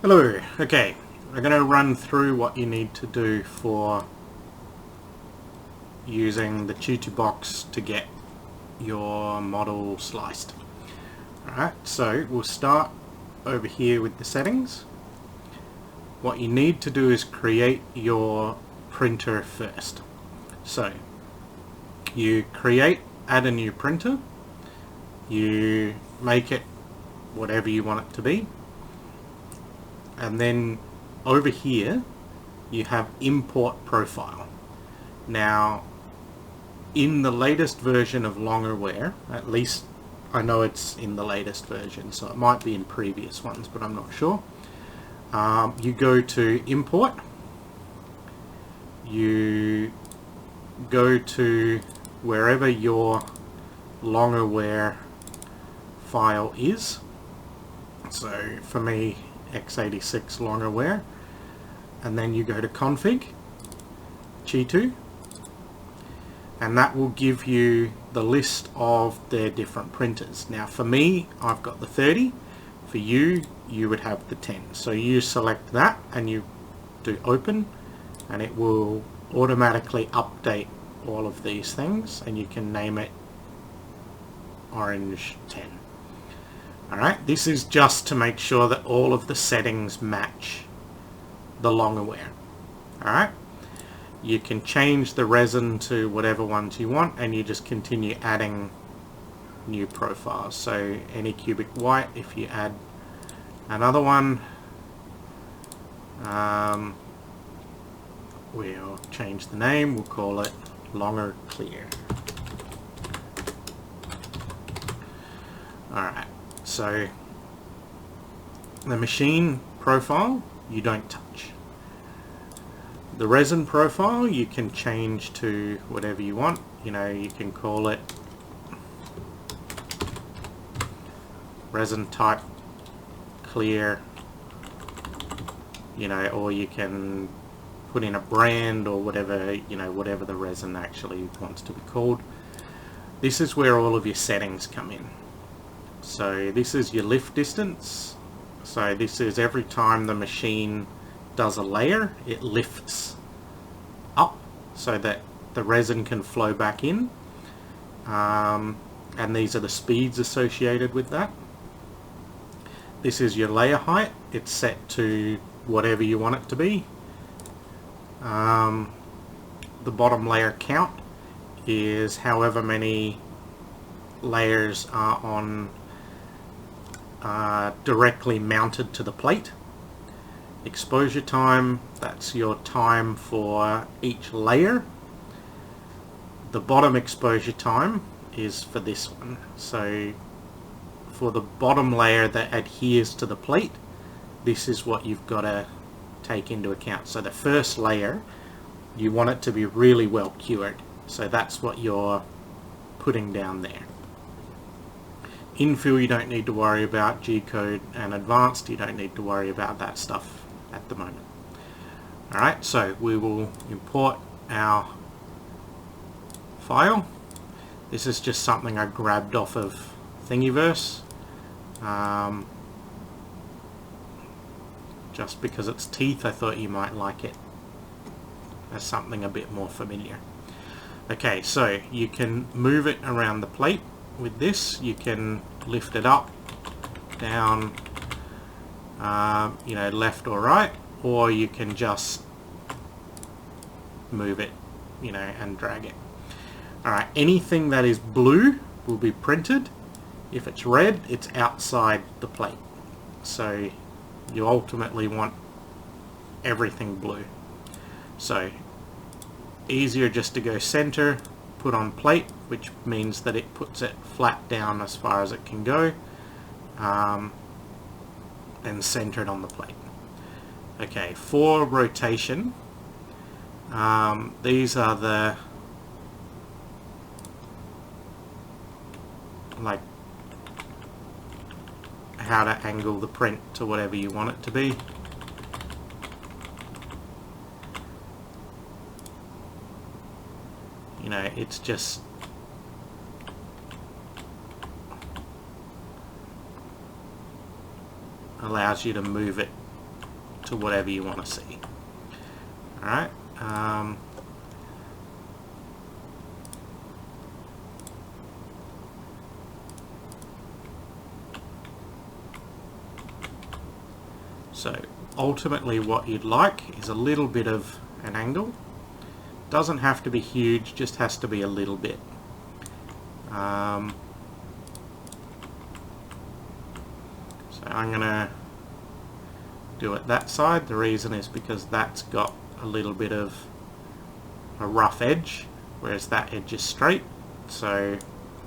Hello, okay, I'm going to run through what you need to do for using the Chitubox to get your model sliced. Alright, so we'll start over here with the settings. What you need to do is create your printer first. So you add a new printer, you make it whatever you want it to be, and then over here you have import profile. Now in the latest version of Longerware, at least I know it's in the latest version, so it might be in previous ones, but I'm not sure. You go to import, you go to wherever your Longerware file is. So for me, x86 Longerware, and then you go to config, Chitu, and that will give you the list of their different printers. Now for me, I've got the 30. For you, you would have the 10. So you select that and you do open, and it will automatically update all of these things, and you can name it Orange 10. Alright, this is just to make sure that all of the settings match the Longerware. Alright, you can change the resin to whatever ones you want, and you just continue adding new profiles. So any cubic white, if you add another one, we'll change the name, we'll call it Longer Clear. Alright, so the machine profile you don't touch. The resin profile you can change to whatever you want. You know, you can call it resin type clear, you know, or you can put in a brand or whatever, you know, whatever the resin actually wants to be called. This is where all of your settings come in. So this is your lift distance. So this is every time the machine does a layer, it lifts up so that the resin can flow back in. And these are the speeds associated with that. This is your layer height. It's set to whatever you want it to be. The bottom layer count is however many layers are on directly mounted to the plate. Exposure time, that's your time for each layer. The bottom exposure time is for this one. So for the bottom layer that adheres to the plate, this is what you've got to take into account. So the first layer, you want it to be really well cured. So that's what you're putting down there. Infill you don't need to worry about. G-code and advanced you don't need to worry about that stuff at the moment. Alright, so we will import our file. This is just something I grabbed off of Thingiverse, just because it's teeth. I thought you might like it as something a bit more familiar. Okay, so you can move it around the plate with this. You can lift it up, down, you know, left or right, or you can just move it, you know, and drag it. Alright, anything that is blue will be printed. If it's red, it's outside the plate. So you ultimately want everything blue. So easier just to go center, put on plate, which means that it puts it flat down as far as it can go, and center it on the plate. Okay, for rotation, these are the, like, how to angle the print to whatever you want it to be. You know, it's just allows you to move it to whatever you want to see. Alright, so ultimately what you'd like is a little bit of an angle. Doesn't have to be huge, just has to be a little bit. So I'm going to do it that side. The reason is because that's got a little bit of a rough edge, whereas that edge is straight, so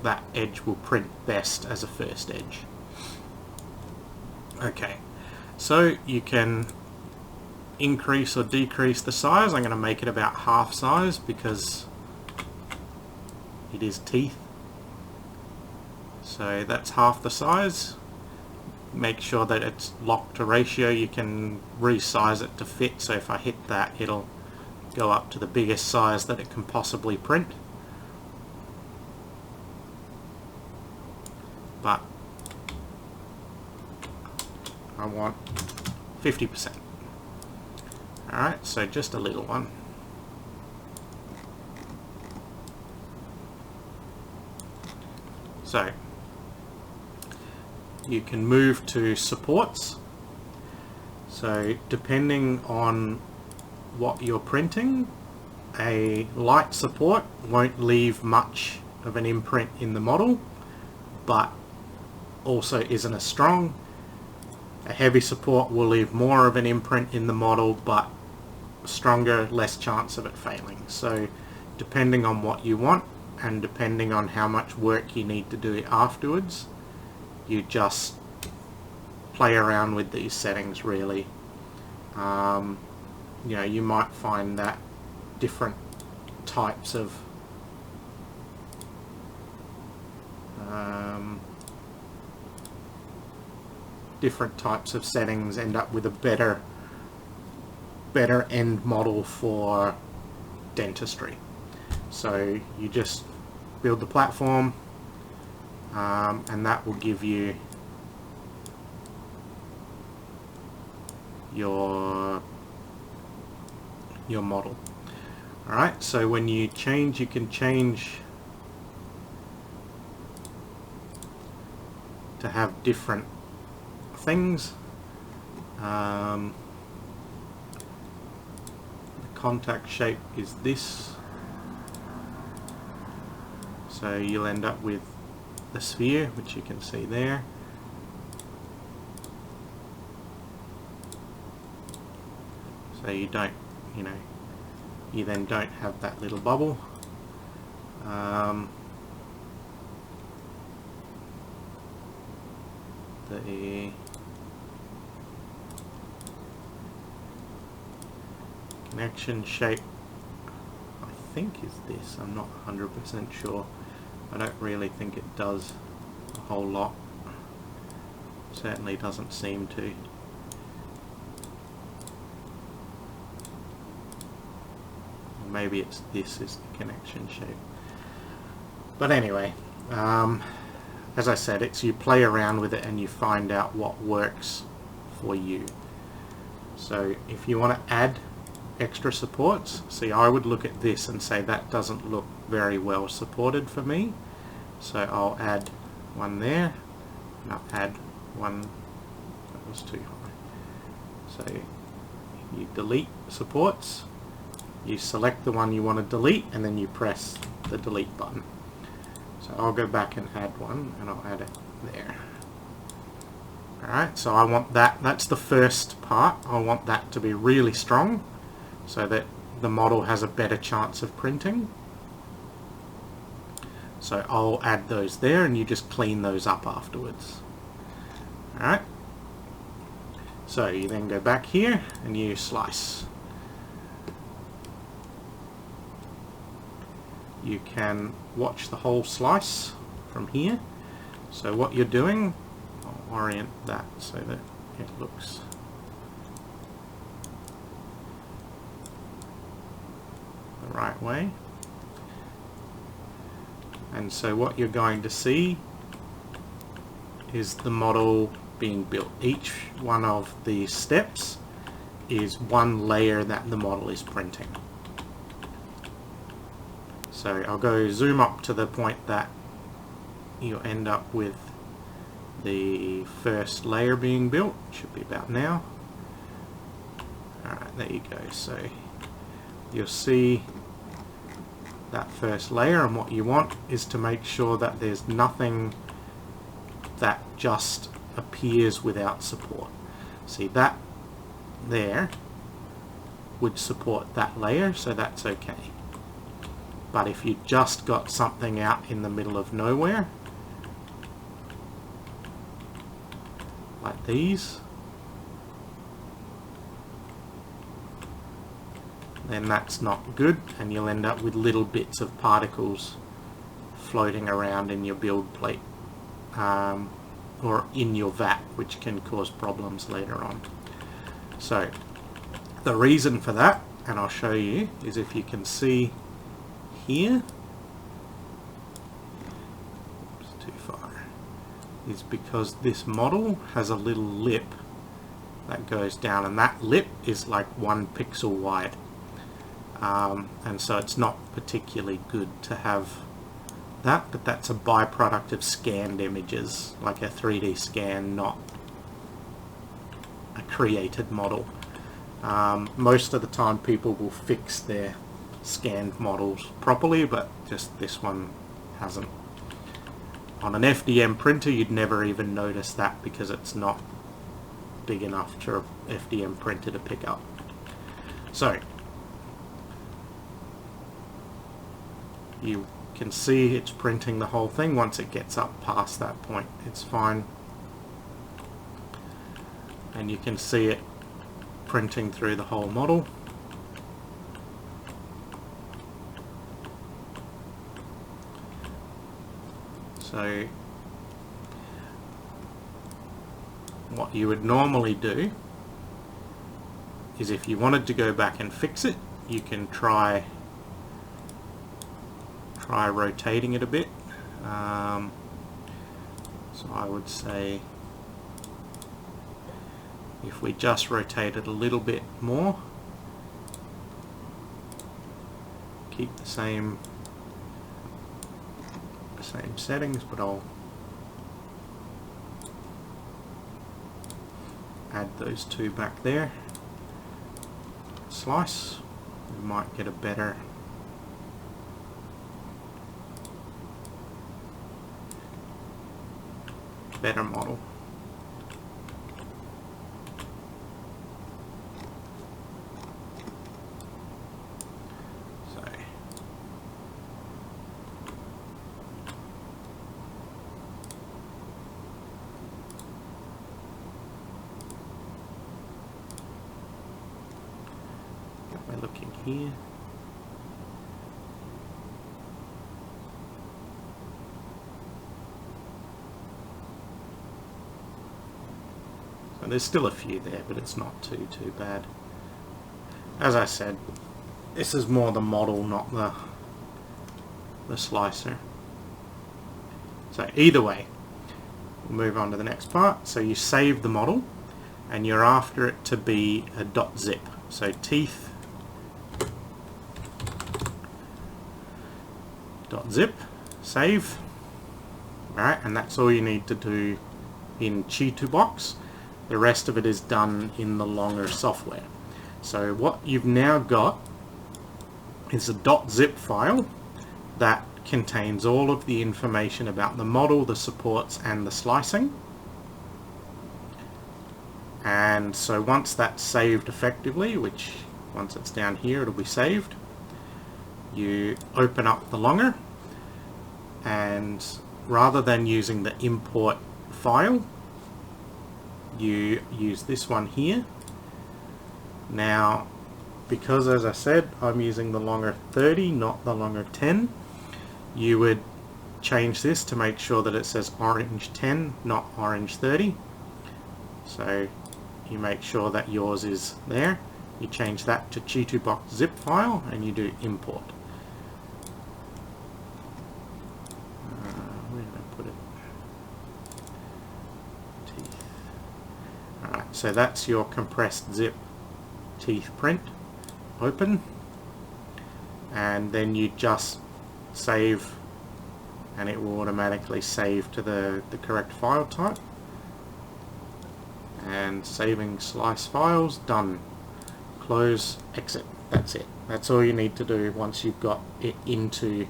that edge will print best as a first edge. Okay, so you can increase or decrease the size. I'm going to make it about half size because it is teeth. So that's half the size. Make sure that it's locked to ratio. You can resize it to fit, so if I hit that, it'll go up to the biggest size that it can possibly print. But I want 50%. Alright, so just a little one. So you can move to supports. So depending on what you're printing, a light support won't leave much of an imprint in the model, but also isn't as strong. A heavy support will leave more of an imprint in the model, but stronger, less chance of it failing. So depending on what you want and depending on how much work you need to do afterwards, you just play around with these settings really. You know, you might find that different types of settings end up with a better end model for dentistry. So you just build the platform, and that will give you your model. Alright, so when you change, you can change to have different things. The contact shape is this, so you'll end up with the sphere, which you can see there. So you don't, you know, you then don't have that little bubble. The connection shape, I think, is this. I'm not 100% sure. I don't really think it does a whole lot. Certainly doesn't seem to. Maybe it's this is the connection shape. But anyway, as I said, it's you play around with it and you find out what works for you. So if you want to add extra supports, see, I would look at this and say that doesn't look very well supported for me, so I'll add one there, and I'll add one that was too high. So you delete supports, you select the one you want to delete, and then you press the delete button. So I'll go back and add one, and I'll add it there. Alright, so I want that, that's the first part, I want that to be really strong so that the model has a better chance of printing. So I'll add those there, and you just clean those up afterwards. Alright, so you then go back here and you slice. You can watch the whole slice from here. So what you're doing, I'll orient that so that it looks the right way. And so what you're going to see is the model being built. Each one of these steps is one layer that the model is printing. So I'll go zoom up to the point that you'll end up with the first layer being built. Should be about now. Alright, there you go. So you'll see that first layer, and what you want is to make sure that there's nothing that just appears without support. See, that there would support that layer, so that's okay. But if you just got something out in the middle of nowhere, like these, then that's not good, and you'll end up with little bits of particles floating around in your build plate or in your vat, which can cause problems later on. So the reason for that, and I'll show you, is if you can see here, it's too far, is because this model has a little lip that goes down, and that lip is like 1 pixel wide. And so it's not particularly good to have that, but that's a byproduct of scanned images, like a 3D scan, not a created model. Most of the time people will fix their scanned models properly, but just this one hasn't. On an FDM printer you'd never even notice that because it's not big enough for an FDM printer to pick up. So you can see it's printing the whole thing. Once it gets up past that point, it's fine, and you can see it printing through the whole model. So what you would normally do is, if you wanted to go back and fix it, you can try rotating it a bit. So I would say if we just rotate it a little bit more, keep the same settings, but I'll add those two back there. Slice, we might get a better model. So we're looking here. There's still a few there, but it's not too bad. As I said, this is more the model, not the slicer. So either way, we'll move on to the next part. So you save the model, and you're after it to be a .zip. So teeth .zip, save. Alright, and that's all you need to do in Chitubox. The rest of it is done in the Longerware software. So what you've now got is a .zip file that contains all of the information about the model, the supports, and the slicing. And so once that's saved effectively, which once it's down here it'll be saved, you open up the Longerware, and rather than using the import file, you use this one here. Now, because as I said, I'm using the Longerware 30, not the Longerware 10, you would change this to make sure that it says Orange 10, not Orange 30. So you make sure that yours is there. You change that to Chitubox zip file, and you do import. Where did I put it? So that's your compressed zip teeth print, open, and then you just save and it will automatically save to the correct file type. And saving slice files, done. Close, exit. That's it. That's all you need to do once you've got it into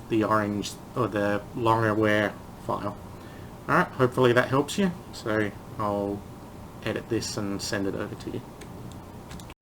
the Orange or the Longerware file. Alright, hopefully that helps you. So I'll edit this and send it over to you.